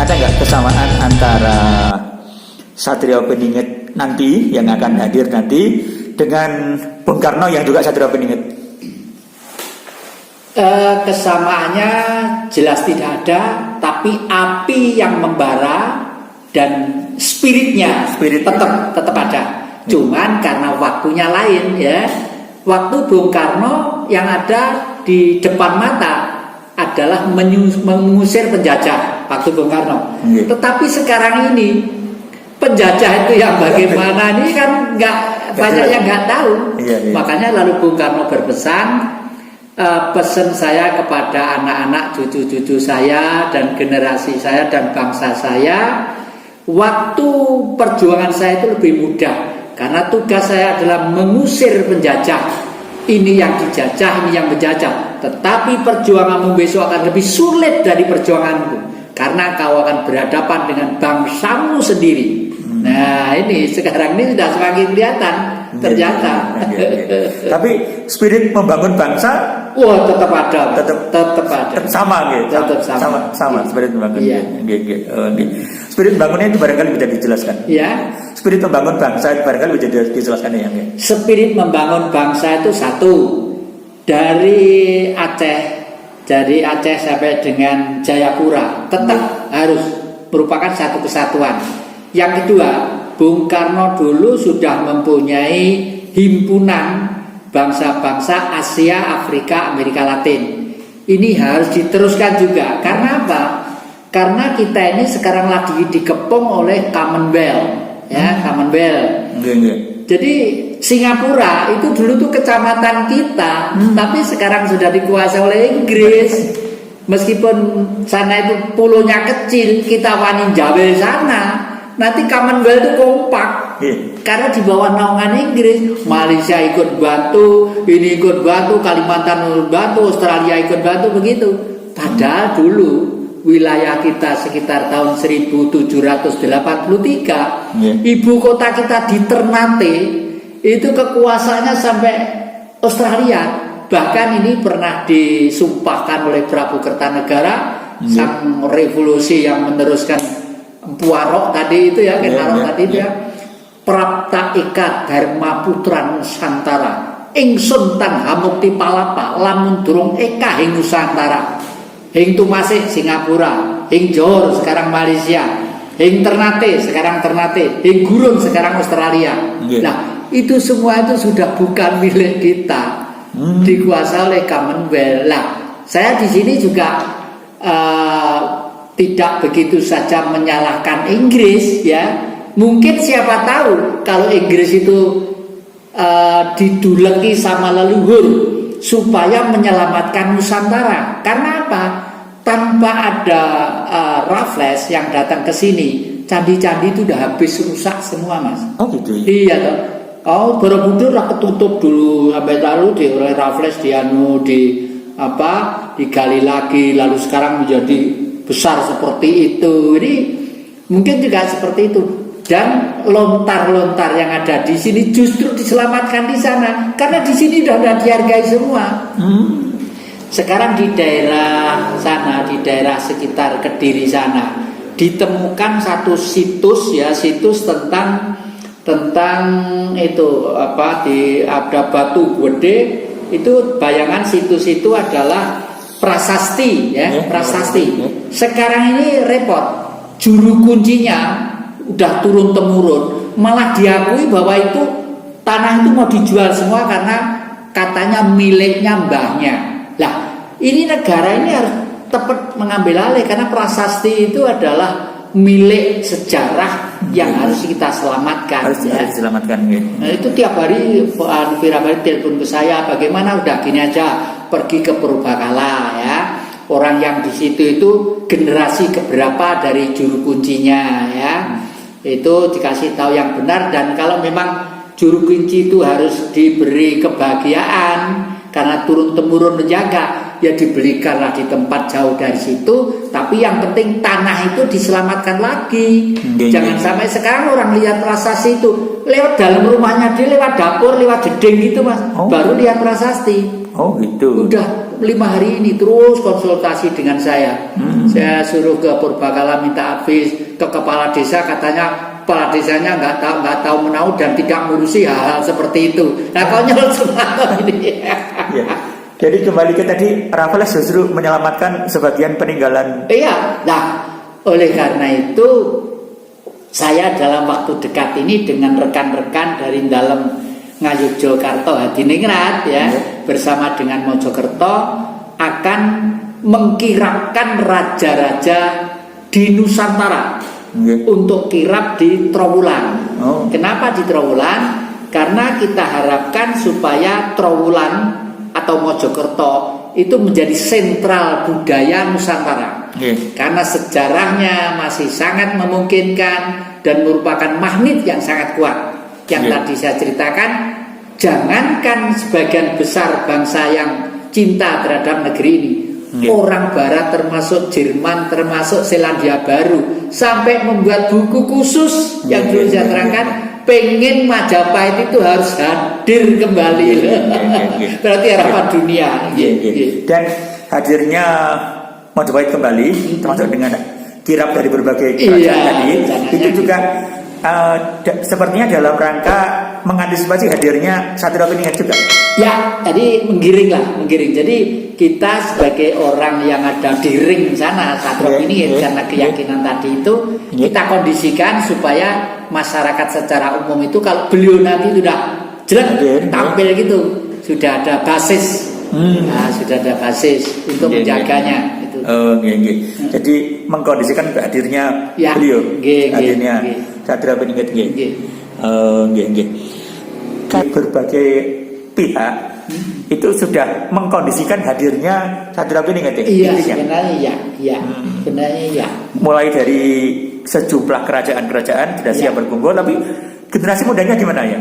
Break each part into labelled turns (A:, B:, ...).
A: ada nggak kesamaan antara Satrio Beninget nanti yang akan hadir nanti dengan Bung Karno yang juga Satrio Beninget?
B: Kesamaannya jelas tidak ada, tapi api yang membara dan spiritnya tetap ada. Cuman karena waktunya lain ya. Waktu Bung Karno yang ada di depan mata adalah mengusir penjajah waktu Bung Karno. Tetapi sekarang ini penjajah itu yang bagaimana ini kan nggak banyak yang nggak tahu. Makanya lalu Bung Karno berpesan, pesan saya kepada anak-anak cucu-cucu saya dan generasi saya dan bangsa saya, waktu perjuangan saya itu lebih mudah karena tugas saya adalah mengusir penjajah. Ini yang dijajah, ini yang menjajah. Tetapi perjuanganmu besok akan lebih sulit dari perjuanganku, karena kau akan berhadapan dengan bangsamu sendiri. Nah ini sekarang ini sudah semakin kelihatan ternyata.
A: Tapi spirit membangun bangsa,
B: wah tetap ada, tetap ada.
A: Sama gitu. Sama spirit membangun.
B: Iya.
A: Spirit membangunnya itu barangkali bisa dijelaskan.
B: Ya.
A: Spirit membangun bangsa itu barangkali bisa dijelaskan ya.
B: Spirit membangun bangsa itu satu, dari Aceh sampai dengan Jayapura tetap harus merupakan satu kesatuan. Yang kedua, Bung Karno dulu sudah mempunyai himpunan bangsa-bangsa Asia, Afrika, Amerika Latin. Ini harus diteruskan juga. Karena apa? Karena kita ini sekarang lagi dikepung oleh Commonwealth, ya, Commonwealth. Jadi Singapura itu dulu tuh kecamatan kita, tapi sekarang sudah dikuasai oleh Inggris. Meskipun sana itu pulaunya kecil, kita wani Jawa sana. Nanti Commonwealth itu kompak, karena di bawah naungan Inggris. Malaysia ikut bantu, ini ikut bantu, Kalimantan ikut bantu, Australia ikut bantu, begitu. Padahal dulu wilayah kita sekitar tahun 1783, ibu kota kita di Ternate itu kekuasaannya sampai Australia. Bahkan ini pernah disumpahkan oleh Prabu Kertanegara, sang revolusi yang meneruskan Puarok tadi itu ya, tadi itu ya. Prapta eka Dharma Putra Nusantara, ingsun tan hamukti palapa, lamun durung eka ing Nusantara. Ing Tumasik Singapura, ing Johor sekarang Malaysia, ing Ternate sekarang Ternate, ing Gurun sekarang Australia. Nah, itu semua itu sudah bukan milik kita, dikuasai oleh Commonwealth. Lah, saya di sini juga tidak begitu saja menyalahkan Inggris ya. Mungkin siapa tahu kalau Inggris itu diduleki sama leluhur supaya menyelamatkan Nusantara. Karena apa? Tanpa ada Raffles yang datang ke sini, candi-candi itu udah habis rusak semua, Mas.
A: Oh gitu.
B: Iya toh. Oh, Borobudur lah ketutup dulu sampai lalu di oleh Raffles digali lagi, lalu sekarang menjadi besar seperti itu. Ini mungkin juga seperti itu. Dan lontar-lontar yang ada di sini justru diselamatkan di sana, karena di sini sudah dihargai semua. Sekarang di daerah sana, di daerah sekitar Kediri sana, ditemukan satu situs tentang itu ada batu gede. Itu bayangan situs itu adalah prasasti ya, prasasti. Sekarang ini repot, juru kuncinya udah turun temurun, malah diakui bahwa itu tanah itu mau dijual semua karena katanya miliknya mbahnya. Lah, ini negara ini harus tepat mengambil alih, karena prasasti itu adalah milik sejarah yang harus kita selamatkan.
A: Harus diselamatkan gitu.
B: Nah, itu tiap hari Firabari telepon ke saya, bagaimana udah gini aja, pergi ke Purbakala ya. Orang yang di situ itu generasi keberapa dari juru kuncinya ya. Itu dikasih tahu yang benar. Dan kalau memang juru kunci itu harus diberi kebahagiaan karena turun temurun menjaga, ya dibelikanlah di tempat jauh dari situ. Tapi yang penting tanah itu diselamatkan lagi. Jangan sampai sekarang orang lihat prasasti itu lewat dalam rumahnya dia, lewat dapur, lewat jeding gitu, Mas. Baru lihat prasasti.
A: Oh gitu.
B: 5 hari ini terus konsultasi dengan saya. Saya suruh ke Purbakala minta habis, ke kepala desa, katanya kepala desanya nggak tahu menau dan tidak ngurusi hal-hal seperti itu. Nah, konyol semua ini.
A: Ya. Jadi kembali ke tadi, Raffles justru menyelamatkan sebagian peninggalan.
B: Iya, nah oleh karena itu saya dalam waktu dekat ini dengan rekan-rekan dari dalam Ngayogyakarta Hadiningrat ya, bersama dengan Mojokerto akan mengkirapkan raja-raja di Nusantara untuk kirap di Trowulan. Kenapa di Trowulan? Karena kita harapkan supaya Trowulan atau Mojokerto itu menjadi sentral budaya Nusantara. Karena sejarahnya masih sangat memungkinkan dan merupakan magnet yang sangat kuat. Yang tadi saya ceritakan, jangankan sebagian besar bangsa yang cinta terhadap negeri ini, orang Barat termasuk Jerman, termasuk Selandia Baru, sampai membuat buku khusus yang dulu saya terangkan, pengen Majapahit itu harus hadir kembali. Berarti harapan dunia.
A: Dan hadirnya Majapahit kembali, termasuk dengan kirap dari berbagai kerajaan tadi, itu juga sepertinya dalam rangka mengantisipasi hadirnya Satrio Piningit juga.
B: Ya, tadi menggiring. Jadi kita sebagai orang yang ada di ring sana Satrio Piningit, karena keyakinan tadi itu kita kondisikan supaya masyarakat secara umum itu kalau beliau nanti sudah jelek tampil gitu, sudah ada basis. Nah, sudah ada basis untuk menjaganya.
A: Jadi mengkondisikan hadirnya beliau, hadirnya Satrio Piningit. Berbagai pihak itu sudah mengkondisikan hadirnya Satrio Piningit.
B: Iya, sebenarnya ya.
A: Mulai dari sejumlah kerajaan-kerajaan sudah siap berkumpul, tapi generasi mudanya gimana ya?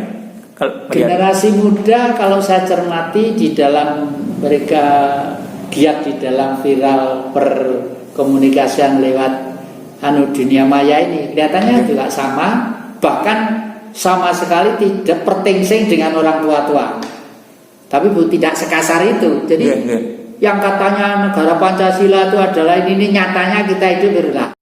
B: Generasi muda kalau saya cermati di dalam mereka giat di dalam viral perkomunikasian lewat dunia maya ini kelihatannya juga sama, bahkan sama sekali tidak pertengsing dengan orang tua-tua. Tapi tidak sekasar itu. Jadi yang katanya negara Pancasila itu adalah ini nyatanya kita itu berulang.